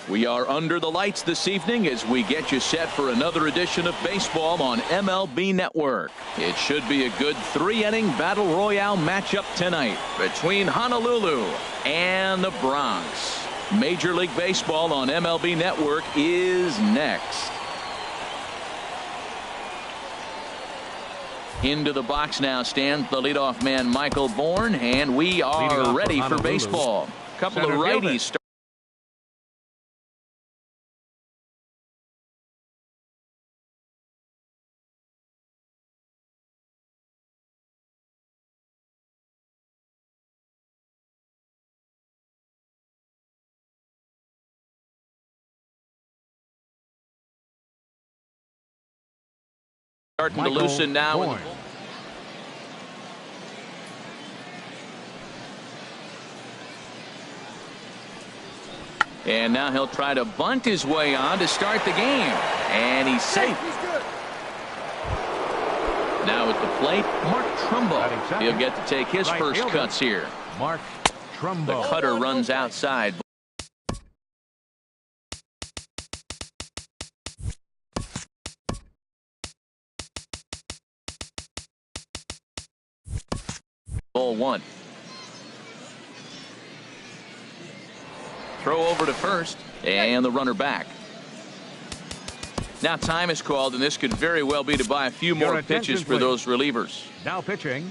We are under the lights this evening as we get you set for another edition of baseball on MLB Network. It should be a good 3-inning battle royale matchup tonight between Honolulu and the Bronx. Major League Baseball on MLB Network is next. Into the box now stands the leadoff man Michael Bourn, and we are ready for baseball. A couple of righties. Starting to loosen now. And now he'll try to bunt his way on to start the game. And he's safe. Now at the plate, Mark Trumbo. He'll get to take his first cuts here. Mark Trumbo. The cutter runs outside. Ball one. Throw over to first, and the runner back. Now time is called, and this could very well be to buy a few more pitches for those relievers. Now pitching,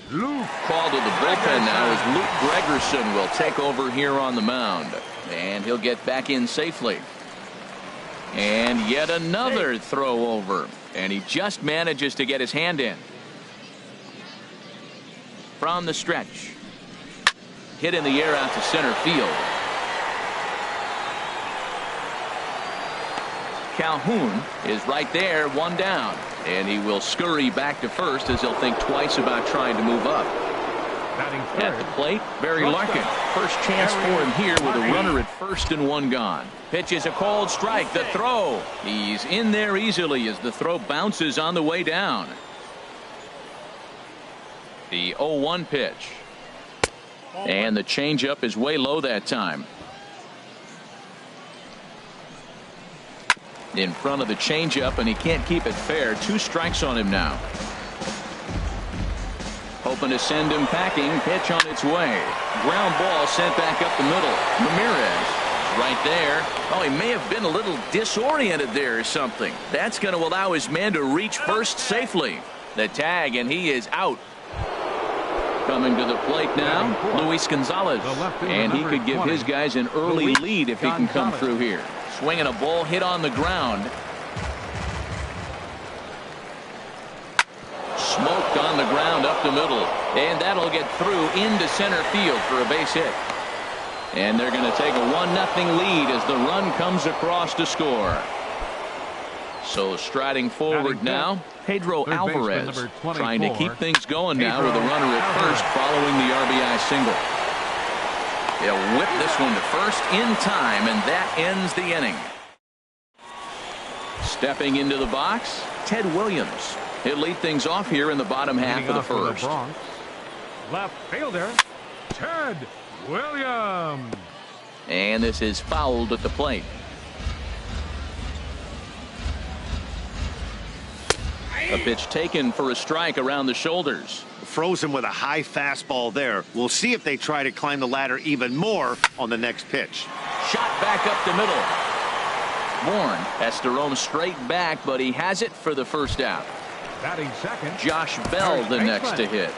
Luke. Called to the bullpen now as Luke Gregerson will take over here on the mound. And he'll get back in safely. And yet another throw over. And he just manages to get his hand in. From the stretch. Hit in the air out to center field. Calhoun is right there, one down, and he will scurry back to first as he'll think twice about trying to move up. At the plate, Barry Larkin. First chance for him here with a runner at first and one gone. Pitch is a called strike. The throw. He's in there easily as the throw bounces on the way down. The 0-1 pitch. And the changeup is way low that time. In front of the changeup, and he can't keep it fair. 2 strikes on him now. Hoping to send him packing. Pitch on its way. Ground ball sent back up the middle. Ramirez right there. Oh, he may have been a little disoriented there or something. That's going to allow his man to reach first safely. The tag, and he is out. Coming to the plate now, Luis Gonzalez. And he could give his guys an early lead if he can come through here. Swinging a ball hit on the ground. Smoked on the ground up the middle. And that'll get through into center field for a base hit. And they're going to take a 1-0 lead as the run comes across to score. So striding forward now, Pedro Alvarez trying to keep things going now with a runner at first following the RBI single. They'll whip this one to first in time, and that ends the inning. Stepping into the box, Ted Williams. He'll lead things off here in the bottom half of the first. Left fielder, Ted Williams. And this is fouled at the plate. A pitch taken for a strike around the shoulders. Frozen with a high fastball there. We'll see if they try to climb the ladder even more on the next pitch. Shot back up the middle. Bourn has to roam straight back, but he has it for the first out. Batting second, Josh Bell the next to hit.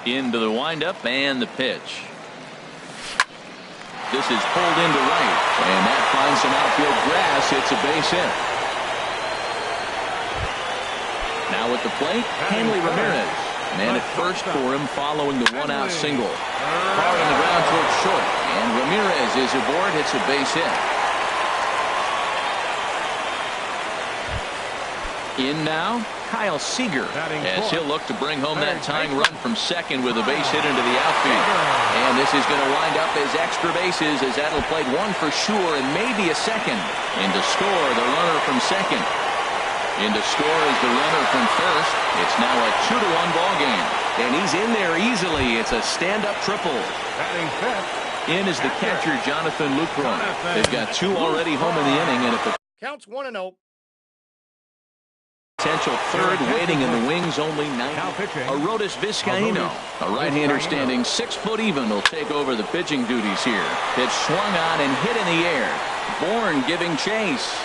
Into the windup and the pitch. This is pulled into right, and that finds some outfield grass. It's a base hit. Now at the plate, Hanley Ramirez. Man at first for him following the 1-out single. Hard on the ground towards short, and Ramirez is aboard. It's a base hit. In now, Kyle Seager, as he'll look to bring home that tying run from second with a base hit into the outfield. And this is going to wind up as extra bases, as that'll play one for sure and maybe a second. And to score, the runner from second. In to score is the runner from first. It's now a 2-1 ball game. And he's in there easily. It's a stand-up triple. Batting fifth. In is the catcher, Jonathan Lucroy. They've got 2 already home in the inning, and if the counts 1-0. Potential third waiting in the wings, only 9. Arodys Vizcaino, a right-hander standing 6 foot even, will take over the pitching duties here. Pitch swung on and hit in the air. Bourne giving chase.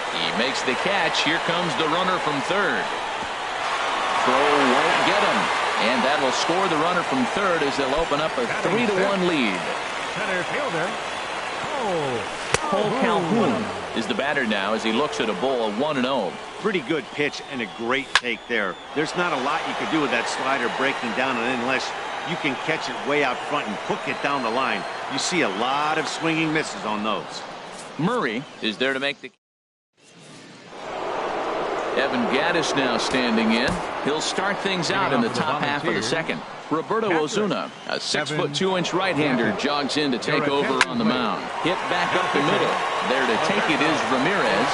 He makes the catch. Here comes the runner from third. Throw won't get him, and that will score the runner from third as they'll open up a 3-1 lead. Center fielder. Cole Calhoun is the batter now as he looks at a ball 1-0. Pretty good pitch and a great take there. There's not a lot you can do with that slider breaking down, and unless you can catch it way out front and hook it down the line, you see a lot of swinging misses on those. Murray is there to make the. Evan Gattis now standing in. He'll start things out in the top half of the second. Roberto Osuna, a 6'2" right-hander, jogs in to take over on the mound. Hit back up the middle. There to take it is Ramirez.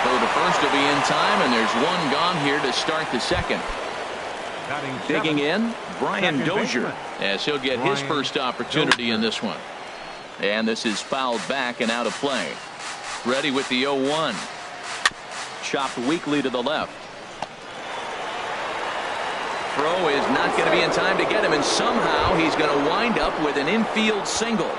Throw to first to be in time, and there's one gone here to start the second. Digging in, Brian Dozier, as he'll get his first opportunity in this one. And this is fouled back and out of play. Ready with the 0-1. Chopped weakly to the left. Throw is not going to be in time to get him, and somehow he's going to wind up with an infield single.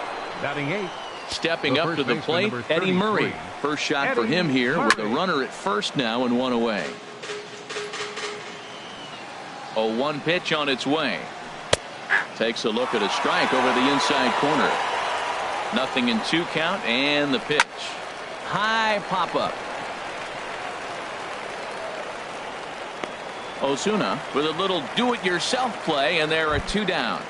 Batting 8. Stepping up to the plate, Eddie Murray. First shot for him here with a runner at first now and 1 away. 0-1 pitch on its way. Takes a look at a strike over the inside corner. 0-2 count, and the pitch. High pop-up. Osuna with a little do-it-yourself play, and there are 2 down.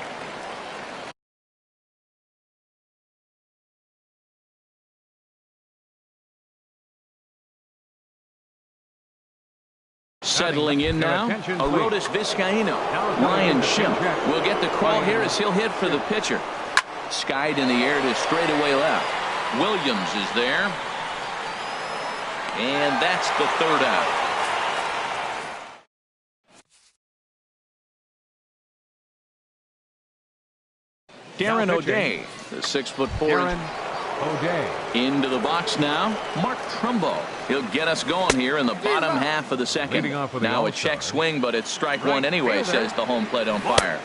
Settling in now, Arodys Vizcaino. Ryan Schimpf will get the call here as he'll hit for the pitcher. Skied in the air to straightaway left. Williams is there. And that's the 3rd out. Darren O'Day, the 6'4". Into the box now. Mark Trumbo. He'll get us going here in the bottom half of the second. Now a check swing, but it's strike one anyway, says the home plate umpire.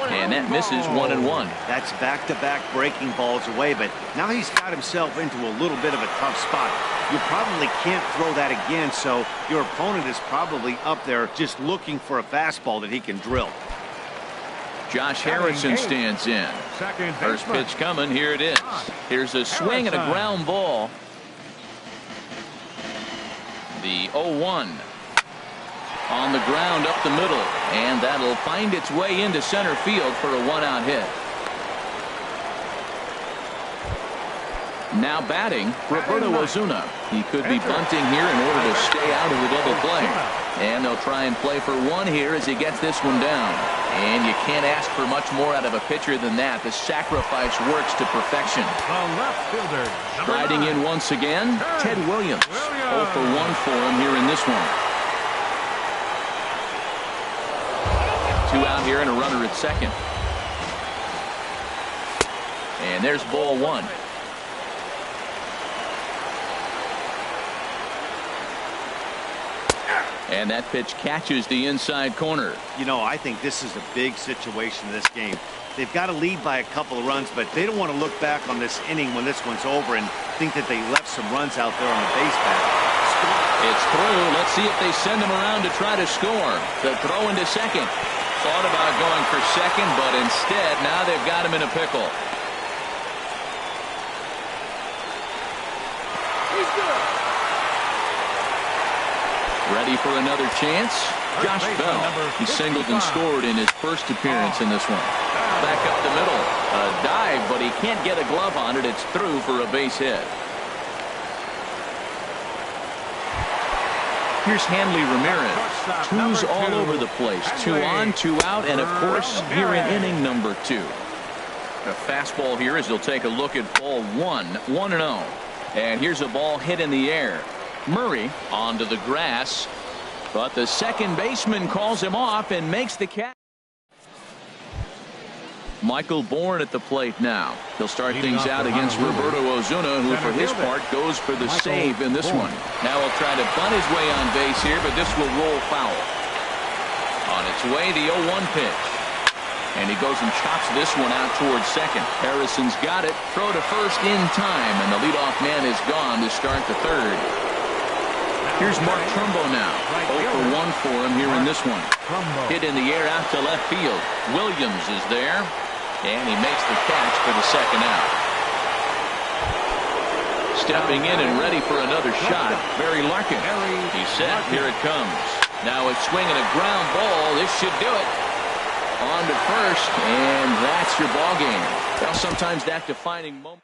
And that misses 1-1. That's back-to-back breaking balls away, but now he's got himself into a little bit of a tough spot. You probably can't throw that again, so your opponent is probably up there just looking for a fastball that he can drill. Josh Harrison stands in. First pitch coming. Here it is. Here's a swing and a ground ball. The 0-1 on the ground up the middle, and that'll find its way into center field for a 1-out hit. Now batting, Roberto Osuna. He could be bunting here in order to stay out of the double play. And they'll try and play for 1 here as he gets this one down. And you can't ask for much more out of a pitcher than that. The sacrifice works to perfection. Striding in once again, Ted Williams. 0 for 1 for him here in this one. 2 out here and a runner at second. And there's ball 1. And that pitch catches the inside corner. You know, I think this is a big situation in this game. They've got to lead by a couple of runs, but they don't want to look back on this inning when this one's over and think that they left some runs out there on the base path. It's through. Let's see if they send him around to try to score. The throw into second. Thought about going for second, but instead now they've got him in a pickle. He's good. Ready for another chance? Josh Bell. He singled and scored in his first appearance in this one. Back up the middle. A dive, but he can't get a glove on it. It's through for a base hit. Here's Hanley Ramirez. Twos all over the place. 2 on, 2 out, and of course here in inning number 2. A fastball here as he'll take a look at ball 1, 1-0. And here's a ball hit in the air. Murray onto the grass, but the second baseman calls him off and makes the catch. Michael Bourne at the plate now. He'll start things out against Roberto Osuna, who for his part goes for the save in this one. Now he'll try to bunt his way on base here, but this will roll foul. On its way, the 0-1 pitch. And he goes and chops this one out towards second. Harrison's got it. Throw to first in time, and the leadoff man is gone to start the third. Here's Mark Trumbo now. 0 for 1 for him here in this one. Hit in the air out to left field. Williams is there, and he makes the catch for the second out. Stepping in and ready for another shot, Barry Larkin. He's set. Here it comes. Now a swing and a ground ball. This should do it. On to first, and that's your ball game. Well, sometimes that defining moment.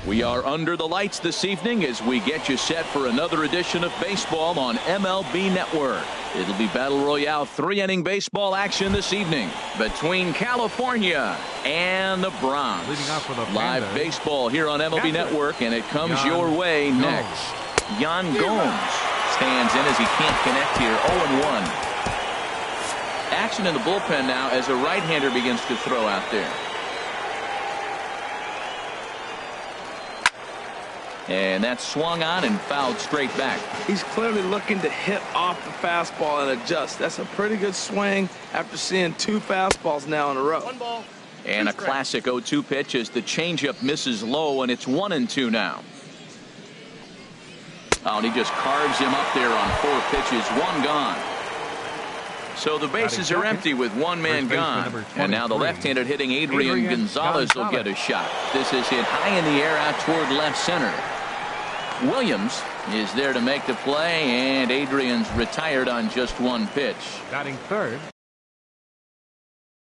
We are under the lights this evening as we get you set for another edition of baseball on MLB Network. It'll be Battle Royale 3-inning baseball action this evening between California and the Bronx. Live baseball here on MLB Network, and it comes your way next. Yan Gomes stands in as he can't connect here. 0-1. Action in the bullpen now as a right-hander begins to throw out there. And that's swung on and fouled straight back. He's clearly looking to hit off the fastball and adjust. That's a pretty good swing after seeing 2 fastballs now in a row. 1 ball. And a classic 0-2 pitch as the changeup misses low, and it's 1-2 now. Oh, and he just carves him up there on 4 pitches. 1 gone. So the bases are empty with one man gone. And now the left-handed hitting Adrian Gonzalez will get a shot. This is hit high in the air out toward left center. Williams is there to make the play, and Adrian's retired on just one pitch. Batting third.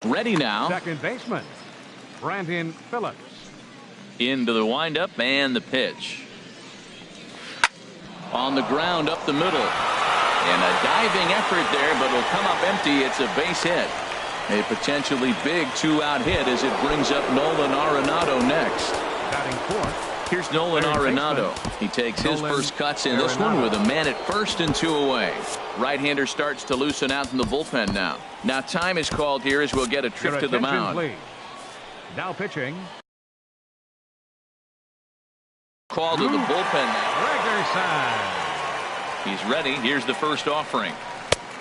Ready now. Second baseman, Brandon Phillips. Into the windup and the pitch. On the ground up the middle. And a diving effort there, but it'll come up empty. It's a base hit. A potentially big two-out hit as it brings up Nolan Arenado next. Batting fourth. Here's Nolan Arenado. He takes his first cuts in this one with a man at first and 2 away. Right-hander starts to loosen out in the bullpen now. Now time is called here as we'll get a trip to the mound. Please. Now pitching. Called to the bullpen now. Gregerson. He's ready. Here's the first offering.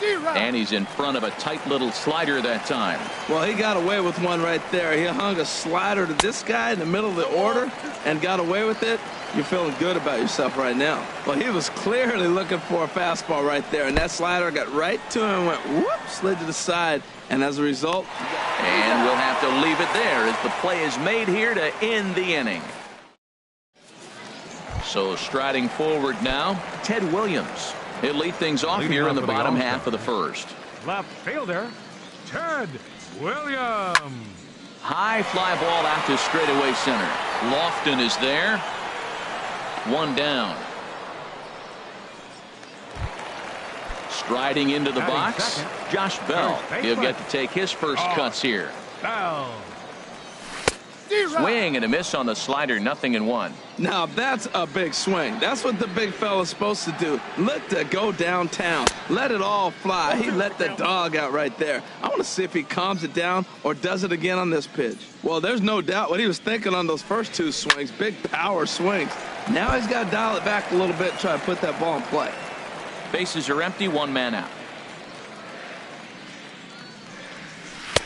And he's in front of a tight little slider that time. Well, he got away with one right there. He hung a slider to this guy in the middle of the order and got away with it. You're feeling good about yourself right now. Well, he was clearly looking for a fastball right there, and that slider got right to him and went whoop, slid to the side, and as a result. And we'll have to leave it there as the play is made here to end the inning. So striding forward now, Ted Williams. He'll lead things off here in the bottom half of the first. Left fielder, Ted Williams. High fly ball out to straightaway center. Lofton is there. One down. Striding into the box, Josh Bell. He'll get to take his first cuts here. Bell. Swing and a miss on the slider, 0-1. Now that's a big swing. That's what the big fella's supposed to do. Look to go downtown. Let it all fly. He let the dog out right there. I want to see if he calms it down or does it again on this pitch. Well, there's no doubt what he was thinking on those first two swings. Big power swings. Now he's got to dial it back a little bit and try to put that ball in play. Bases are empty, one man out.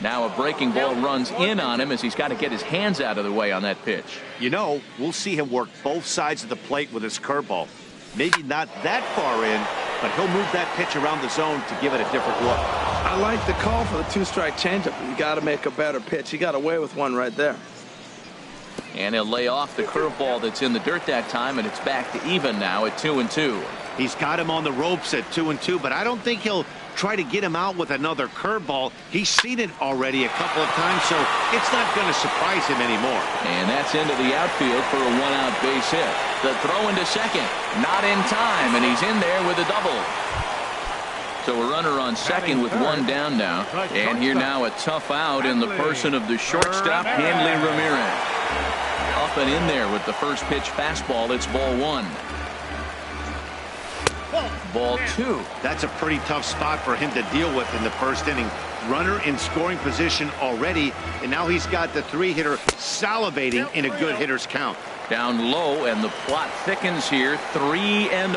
Now a breaking ball runs in on him as he's got to get his hands out of the way on that pitch. You know, we'll see him work both sides of the plate with his curveball. Maybe not that far in, but he'll move that pitch around the zone to give it a different look. I like the call for the two-strike changeup. You got to make a better pitch. He got away with one right there. And he'll lay off the curveball that's in the dirt that time, and it's back to even now at 2-2. He's got him on the ropes at 2-2, but I don't think he'll try to get him out with another curveball. He's seen it already a couple of times, so it's not going to surprise him anymore. And that's into the outfield for a one-out base hit. The throw into second, not in time, and he's in there with a double. So a runner on second with one down now. And here now a tough out in the person of the shortstop, Hanley Ramirez. Up and in there with the first pitch fastball. It's ball one. Ball two. That's a pretty tough spot for him to deal with in the first inning. Runner in scoring position already, and now he's got the three-hitter salivating in a good hitter's count. Down low, and the plot thickens here. 3-0.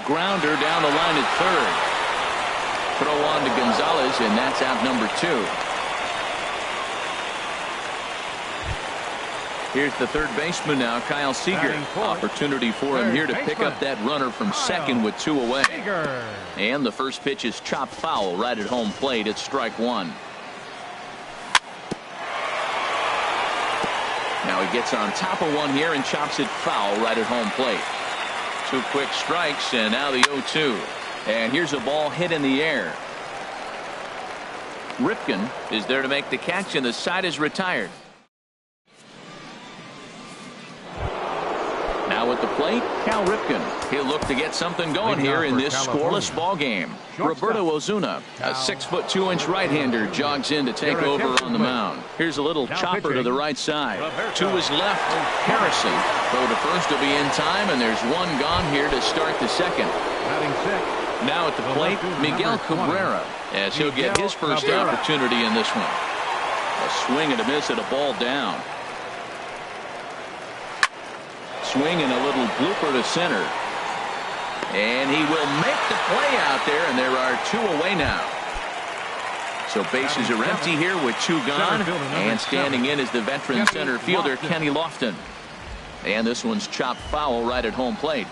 Grounder down the line at third. Throw on to Gonzalez, and that's out number 2. Here's the third baseman now, Kyle Seager. Opportunity for him here to pick up that runner from second with 2 away. And the first pitch is chopped foul right at home plate. It's strike one. Now he gets on top of one here and chops it foul right at home plate. 2 quick strikes, and now the 0-2. And here's a ball hit in the air. Ripken is there to make the catch, and the side is retired. Now at the plate, Cal Ripken. He'll look to get something going here in this scoreless ball game. Roberto Ozuna, a 6'2" right-hander, jogs in to take over on the mound. Here's a little chopper to the right side. To his left, Harrison. Throw to first will be in time, and there's one gone here to start the second. Now at the plate, Miguel Cabrera, as he'll get his first opportunity in this one. A swing and a miss at a ball down. Swing and a little blooper to center. And he will make the play out there, and there are 2 away now. So bases are empty here with 2 gone, and standing in is the veteran center fielder, Kenny Lofton. And this one's chopped foul right at home plate.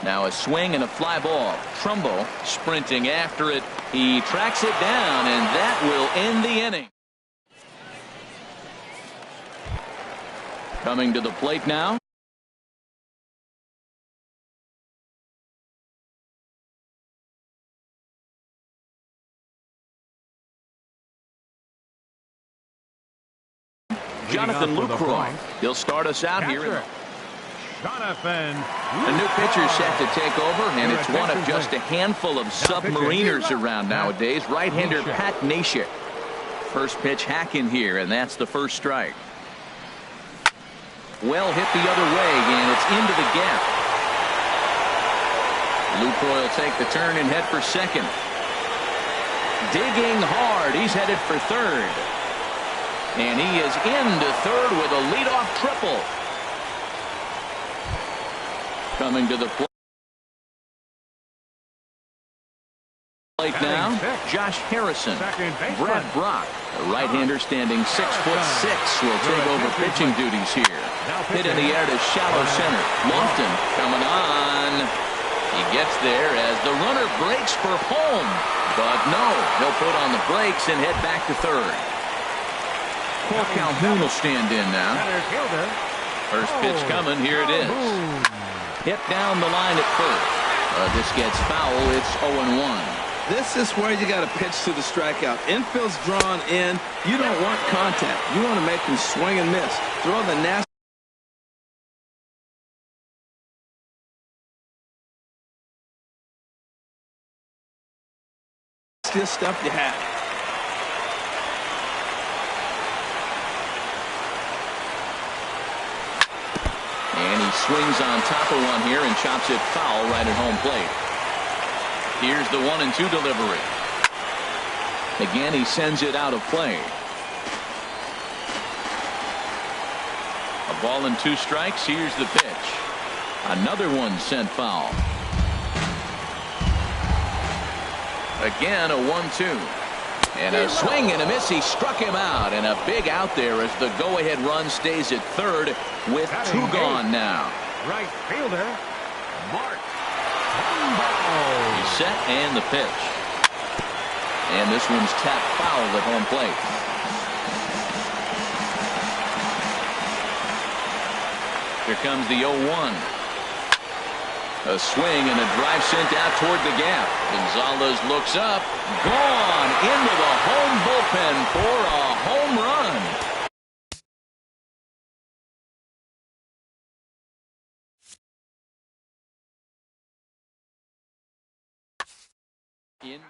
Now a swing and a fly ball. Trumbo sprinting after it. He tracks it down, and that will end the inning. Coming to the plate now. Jonathan Lucroy. He'll start us out here. Jonathan. A new pitcher set to take over, and it's one of just a handful of submariners around nowadays. Right-hander Pat Neshek. First pitch hack in here, and that's the first strike. Well hit the other way, and it's into the gap. Lucroy will take the turn and head for second. Digging hard. He's headed for third. And he is into third with a leadoff triple. Coming to the plate now, Josh Harrison. Brad Brock, a right-hander standing 6'6", will take over pitching duties here. Hit in the air to shallow center. Lofton coming on. He gets there as the runner breaks for home. But no, he'll put on the brakes and head back to third. Cole Calhoun will stand in now. First pitch coming. Here it is. Hit down the line at first. This gets foul. It's 0-1. This is where you got to pitch to the strikeout. Infield's drawn in. You don't want contact. You want to make them swing and miss. Throw the nasty stuff you have. And he swings on top of one here and chops it foul right at home plate. Here's the 1-2 delivery. Again, he sends it out of play. A ball and 2 strikes. Here's the pitch. Another one sent foul. Again, a 1-2. And a swing and a miss. He struck him out, and a big out there as the go-ahead run stays at third with 2 gone now. Right fielder, Mark. He's set and the pitch. And this one's tapped foul at home plate. Here comes the 0-1. A swing and a drive sent out toward the gap. Gonzalez looks up. Gone into the home bullpen for a home run. In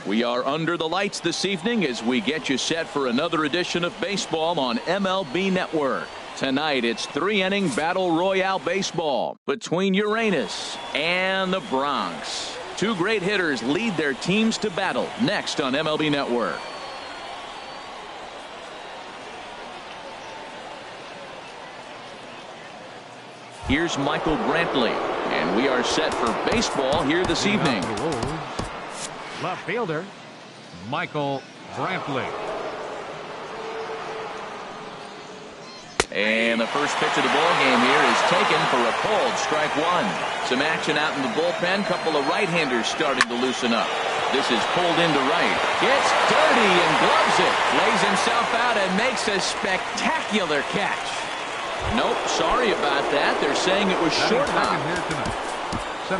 We are under the lights this evening as we get you set for another edition of baseball on MLB Network. Tonight, it's 3-inning Battle Royale baseball between Uranus and the Bronx. Two great hitters lead their teams to battle next on MLB Network. Here's Michael Brantley, and we are set for baseball here this evening. Left fielder, Michael Brantley. And the first pitch of the ball game here is taken for a called strike one. Some action out in the bullpen. Couple of right-handers starting to loosen up. This is pulled into right. Gets dirty and gloves it. Lays himself out and makes a spectacular catch. Nope, sorry about that. They're saying it was short hop.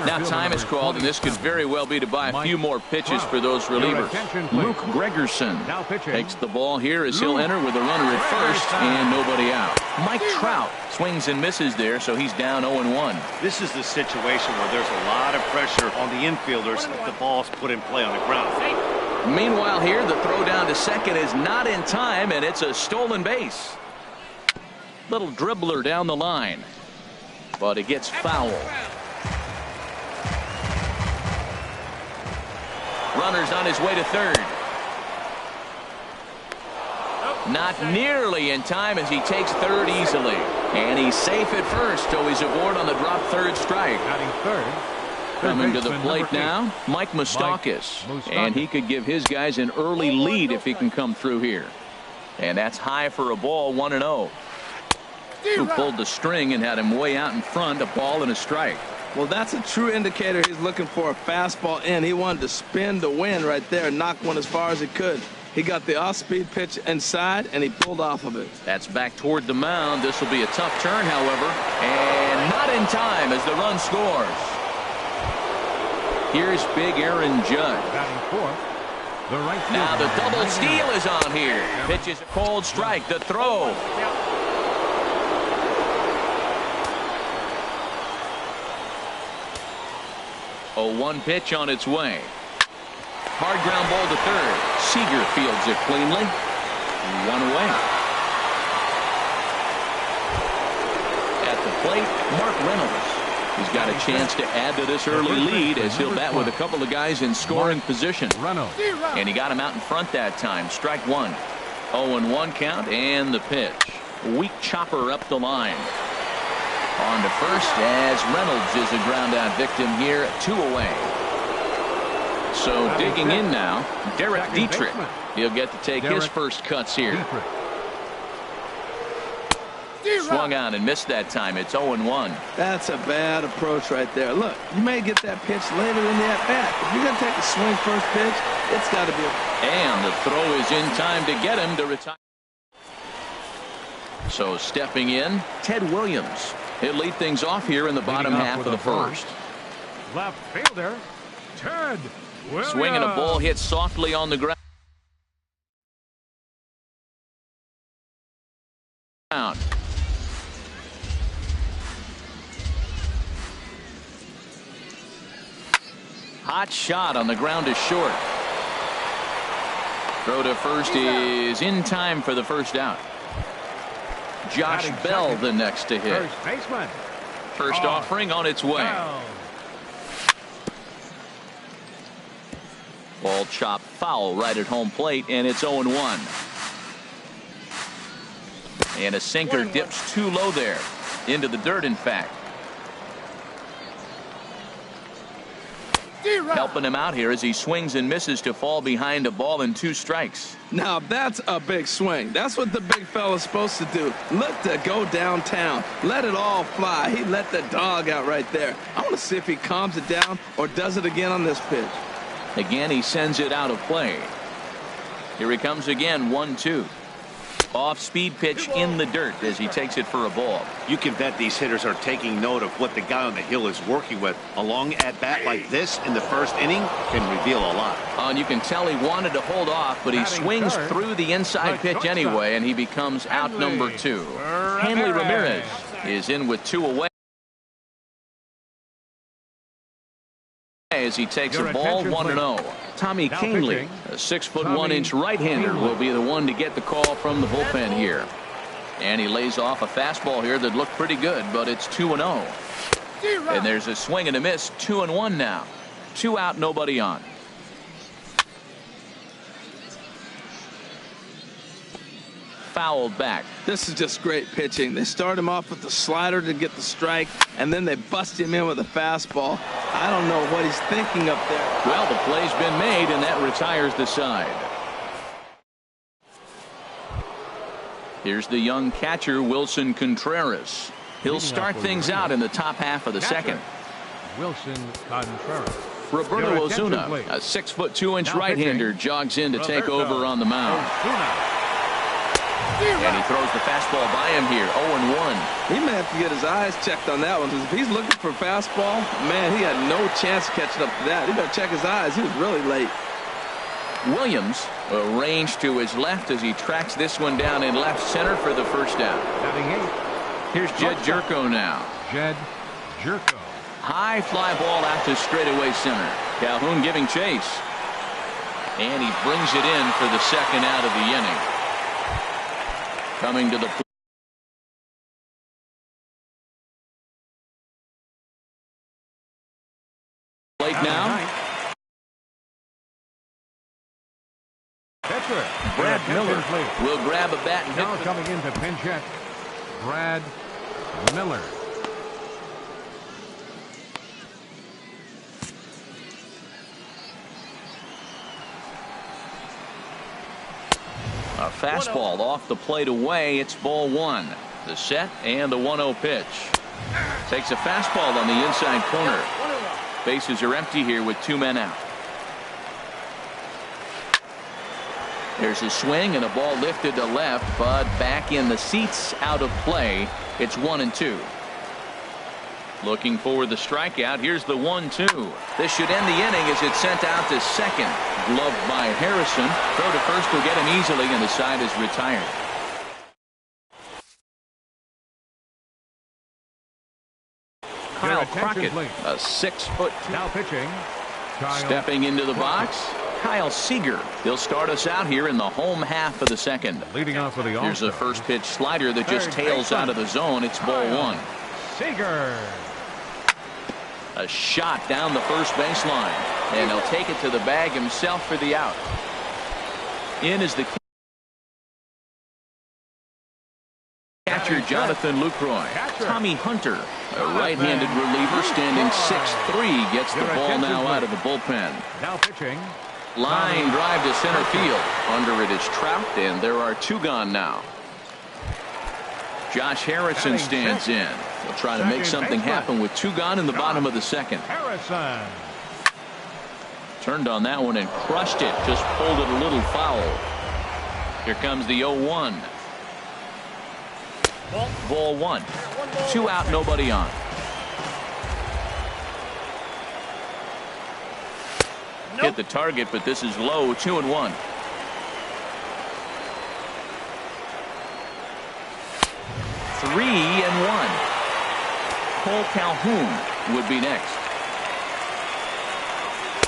Now time is called, and this could very well be to buy a few more pitches for those relievers. Luke Gregerson takes the ball here as he'll enter with a runner at first and nobody out. Mike Trout swings and misses there, so he's down 0-1. This is the situation where there's a lot of pressure on the infielders if the ball's put in play on the ground. Meanwhile here, the throw down to second is not in time, and it's a stolen base. Little dribbler down the line, but it gets fouled. Runner's on his way to third. Not nearly in time as he takes third easily. And he's safe at first, so he's aboard on the drop third strike. Coming to the plate now, Mike Moustakas. And he could give his guys an early lead if he can come through here. And that's high for a ball, 1-0. Who pulled the string and had him way out in front, a ball and a strike. Well, that's a true indicator he's looking for a fastball in. He wanted to spin the wind right there, knock one as far as he could. He got the off-speed pitch inside, and he pulled off of it. That's back toward the mound. This will be a tough turn, however, and not in time as the run scores. Here's big Aaron Judge. Now the double steal is on here. Pitch is a cold strike. The throw. A 1 pitch on its way. Hard ground ball to third. Seager fields it cleanly. 1 away. At the plate, Mark Reynolds. He's got a chance to add to this early lead as he'll bat with a couple of guys in scoring position. And he got him out in front that time. Strike one. 0-1 count and the pitch. Weak chopper up the line. On to first as Reynolds is a ground out victim here, 2 away. So digging in now, Derek Dietrich. He'll get to take his first cuts here. Swung out and missed that time. It's 0-1. That's a bad approach right there. Look, you may get that pitch later in the at-bat. If you're going to take a swing first pitch, it's got to be. And the throw is in time to get him to retire. So stepping in, Ted Williams. He'll lead things off here in the bottom half of the first. Left fielder, Ted Williams. Swinging a ball hit softly on the ground. Hot shot on the ground is short. Throw to first is in time for the first out. Josh Bell the next to hit. First baseman. First offering on its way. Ball chopped foul right at home plate, and it's 0-1. And a sinker dips too low there. Into the dirt, in fact. Helping him out here as he swings and misses to fall behind a ball and 2 strikes. Now that's a big swing. That's what the big fella's supposed to do. Look to go downtown. Let it all fly. He let the dog out right there. I want to see if he calms it down or does it again on this pitch. Again, he sends it out of play. Here he comes again, 1-2. Off-speed pitch in the dirt as he takes it for a ball. You can bet these hitters are taking note of what the guy on the hill is working with. A long at-bat like this in the first inning can reveal a lot. And you can tell he wanted to hold off, but he swings through the inside pitch anyway, and he becomes out number 2. Hanley Ramirez is in with 2 away. as he takes Your a ball attention, 1-0. Tommy Now Kahnle, pitching. a 6'1" Tommy right-hander, Kahnle. will be the one to get the call from the bullpen here. And he lays off a fastball here that looked pretty good, but it's 2-0. And there's a swing and a miss, 2-1 now. 2 out, nobody on. Fouled back. This is just great pitching. They start him off with the slider to get the strike, and then they bust him in with a fastball. I don't know what he's thinking up there. Well, the play's been made, and that retires the side. Here's the young catcher, Wilson Contreras. He'll start things out in the top half of the second. Wilson Contreras. Roberto Your attention, Ozuna, please. a 6'2" Now right-hander, pitching. jogs in to take Roberto over on the mound. Ozuna. And he throws the fastball by him here, 0-1. He may have to get his eyes checked on that one, because if he's looking for a fastball, man, he had no chance catching up to that. He better check his eyes. He was really late. Williams arranged to his left as he tracks this one down in left center for the first out. Batting 8. Here's Jed Jerko now. Jed Jerko. High fly ball out to straightaway center. Calhoun giving chase. And he brings it in for the second out of the inning. Coming to the plate now. Pitcher. Brad Your attention, Miller please. will grab a bat and Now hit the coming in to pinch hit, Brad Miller. A fastball off the plate away. It's ball 1. The set and the 1-0 pitch. Takes a fastball on the inside corner. Bases are empty here with 2 men out. There's a swing and a ball lifted to left, but back in the seats, out of play. It's 1-2. Looking for the strikeout. Here's the 1-2. This should end the inning as it's sent out to second. Gloved by Harrison. Throw to first will get him easily, and the side is retired. Kyle attention, Crockett, please. a 6'2" Now pitching, Kyle stepping into the box. Kyle Seager. He'll start us out here in the home half of the second. leading off for the Here's a All-Stars. first pitch slider that just Third tails baseman. out of the zone. It's ball 1. Seager. A shot down the first baseline, and he'll take it to the bag himself for the out. In is the catcher, Jonathan Lucroy. Tommy Hunter, a right-handed reliever standing 6'3", gets the ball now out of the bullpen. Now pitching, Line drive to center field. Under it is Trout, and there are 2 gone now. Josh Harrison stands in. He'll try to make something happen with 2 gone in the bottom of the second. Harrison. Turned on that one and crushed it. Just pulled it a little foul. Here comes the 0-1. Ball 1. 2 out, nobody on. Hit the target, but this is low. 2-1. Three and 1. Cole Calhoun would be next.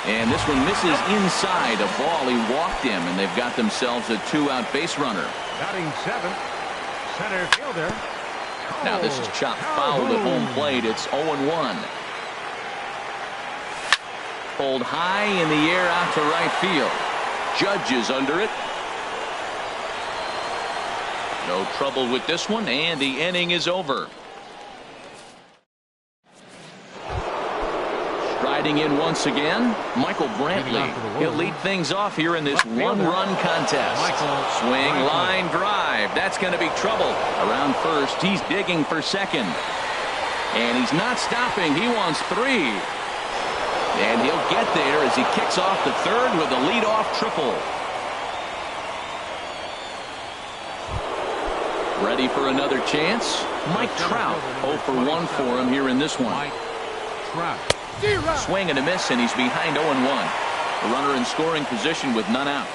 And this one misses inside a ball. He walked him, and they've got themselves a 2-out base runner. Batting 7th, center fielder. Now this is chopped foul to home plate. It's 0-1. Pulled high in the air out to right field. Judge is under it. No trouble with this one, and the inning is over. Striding in once again, Michael Brantley. He'll lead things off here in this one-run contest. Swing, line drive. That's going to be trouble. Around first, he's digging for second. And he's not stopping. He wants 3. And he'll get there as he kicks off the third with a leadoff triple. Ready for another chance? Mike Trout, 0 for 1 for him here in this one. Mike Trout. Swing and a miss, and he's behind 0-1. The runner in scoring position with none out.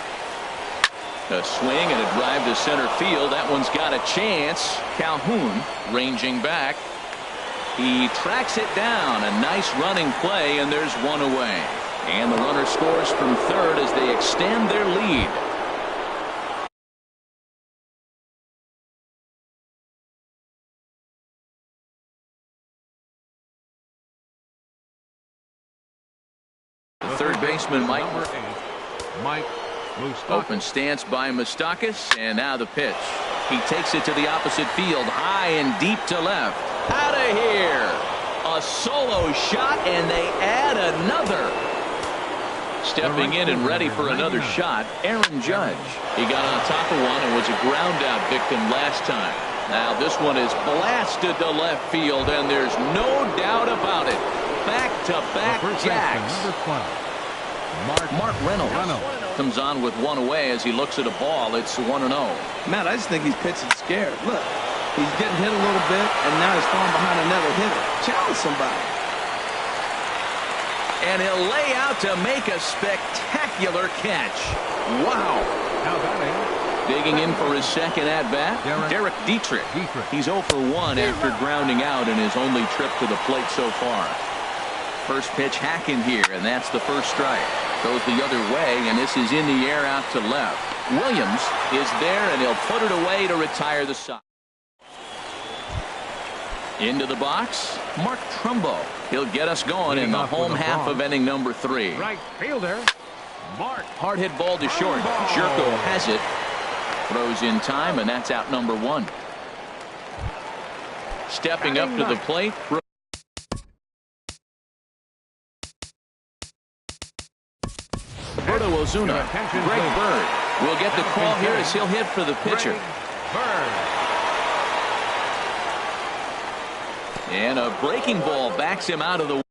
A swing and a drive to center field. That one's got a chance. Calhoun ranging back. He tracks it down. A nice running play, and there's one away. And the runner scores from third as they extend their lead. The third baseman, Mike. Mike Moustakas. Open stance by Moustakas, and now the pitch. He takes it to the opposite field, high and deep to left. Out of here. A solo shot, and they add another. Stepping in and ready for another shot, Aaron Judge. He got on top of one and was a ground out victim last time. Now this one is blasted to left field, and there's no doubt about it. Back-to-back jacks. Mark Reynolds comes on with one away as he looks at a ball. It's 1-0. Matt, I just think he's pitching scared. Look, he's getting hit a little bit, and now he's falling behind another hitter. Challenge somebody. And he'll lay out to make a spectacular catch. Wow. Now batting. Digging in for his second at-bat, Derek Dietrich. He's 0 for 1 after grounding out in his only trip to the plate so far. First pitch hacking here, and that's the first strike. Goes the other way, and this is in the air out to left. Williams is there, and he'll put it away to retire the side. Into the box, Mark Trumbo. He'll get us going in the home half of inning number 3. Right fielder, Mark. Hard hit ball to short. Jerko has it. Throws in time, and that's out number 1. Stepping up to the plate. Roberto Ozuna. Greg Bird will get the call here as he'll hit for the pitcher. And a breaking ball backs him out of the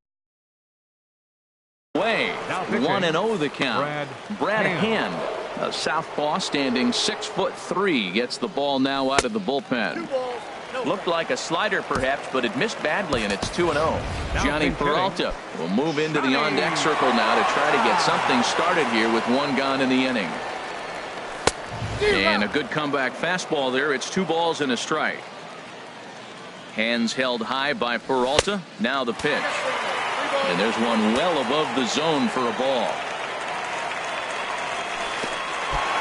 way. 1-0 the count. Brad Hand, a southpaw standing 6'3", gets the ball now out of the bullpen. Looked like a slider perhaps, but it missed badly, and it's 2-0. Johnny Peralta will move into the on-deck circle now to try to get something started here with one gone in the inning. And a good comeback fastball there. It's 2 balls and a strike. Hands held high by Peralta. Now the pitch. And there's one well above the zone for a ball.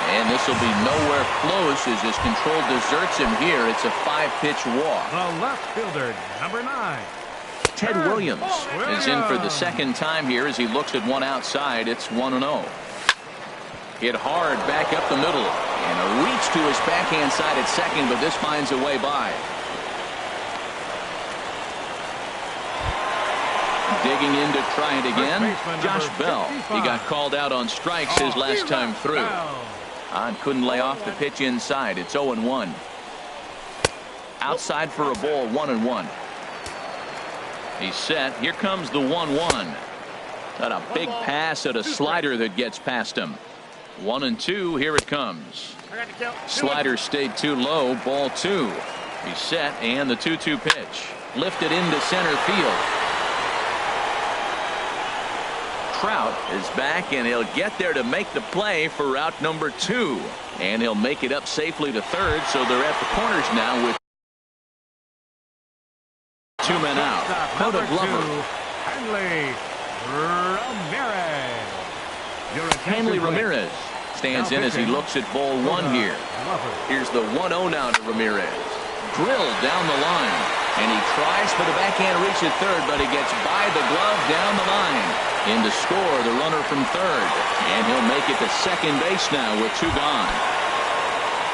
And this will be nowhere close as his control deserts him here. It's a 5-pitch walk. The left fielder, number 9. Ted Williams is in for the second time here as he looks at one outside. It's 1-0. Hit hard back up the middle. And a reach to his backhand side at second, but this finds a way by. Digging in to try it again. Josh Bell. He got called out on strikes his last time through. Couldn't lay off the pitch inside. It's 0-1. Outside for a ball, 1-1. He's set. Here comes the 1-1. Got a big pass at a slider that gets past him. 1-2. Here it comes. Slider stayed too low. Ball 2. He's set, and the 2-2 pitch. Lifted into center field. Trout is back, and he'll get there to make the play for route number 2. And he'll make it up safely to third, so they're at the corners now with 2 men out. Coda Glover. Hanley Ramirez stands in as he looks at ball 1 here. Here's the 1-0 now to Ramirez. Drilled down the line, and he tries for the backhand reach at third, but he gets by the glove down the line. In to score the runner from third, and he'll make it to second base now with 2 gone.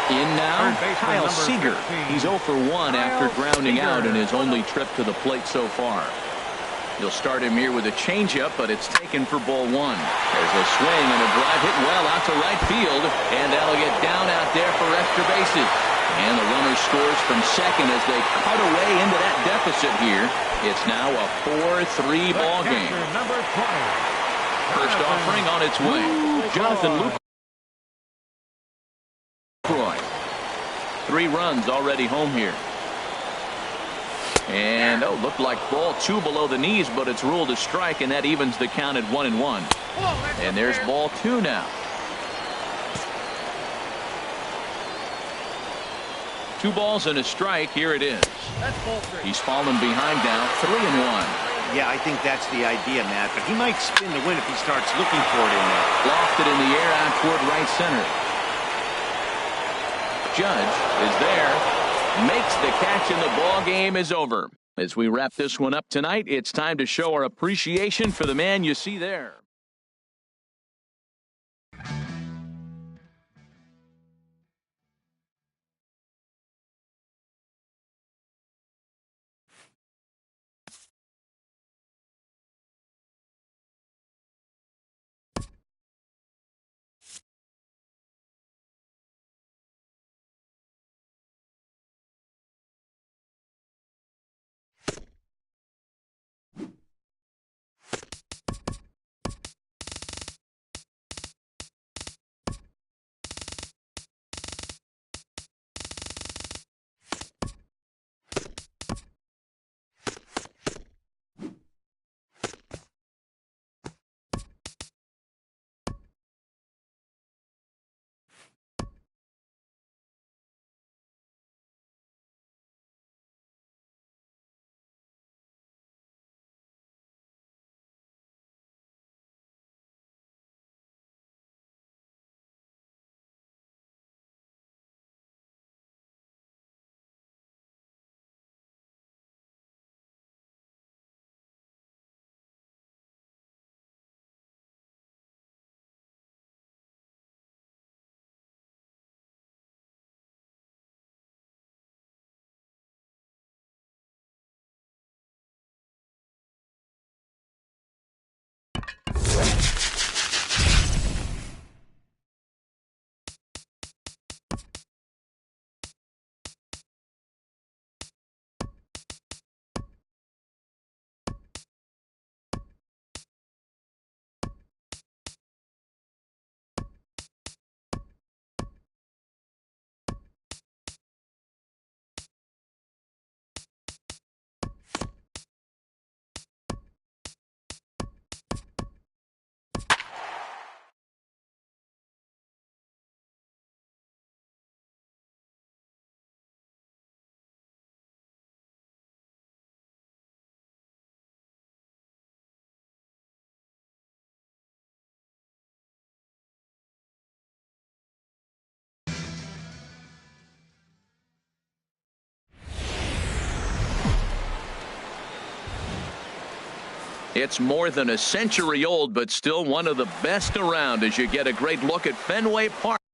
In now, Kyle Seager. He's 0 for 1 after grounding out in his only trip to the plate so far. You'll start him here with a changeup, but it's taken for ball 1. There's a swing and a drive hit well out to right field, and that'll get down out there for extra bases. And the runner scores from second as they cut away into that deficit here. It's now a 4-3 ball game. First offering on its way. Jonathan Lucroy. 3 runs already home here. And looked like ball 2 below the knees, but it's ruled a strike, and that evens the count at 1-1. And there's ball 2 now. 2 balls and a strike. Here it is. He's fallen behind now, 3-1. Yeah, I think that's the idea, Matt. But he might spin the win if he starts looking for it in there. Lofted in the air out toward right center. Judge is there. Makes the catch, and the ball game is over. As we wrap this one up tonight, it's time to show our appreciation for the man you see there. It's more than a century old, but still one of the best around as you get a great look at Fenway Park.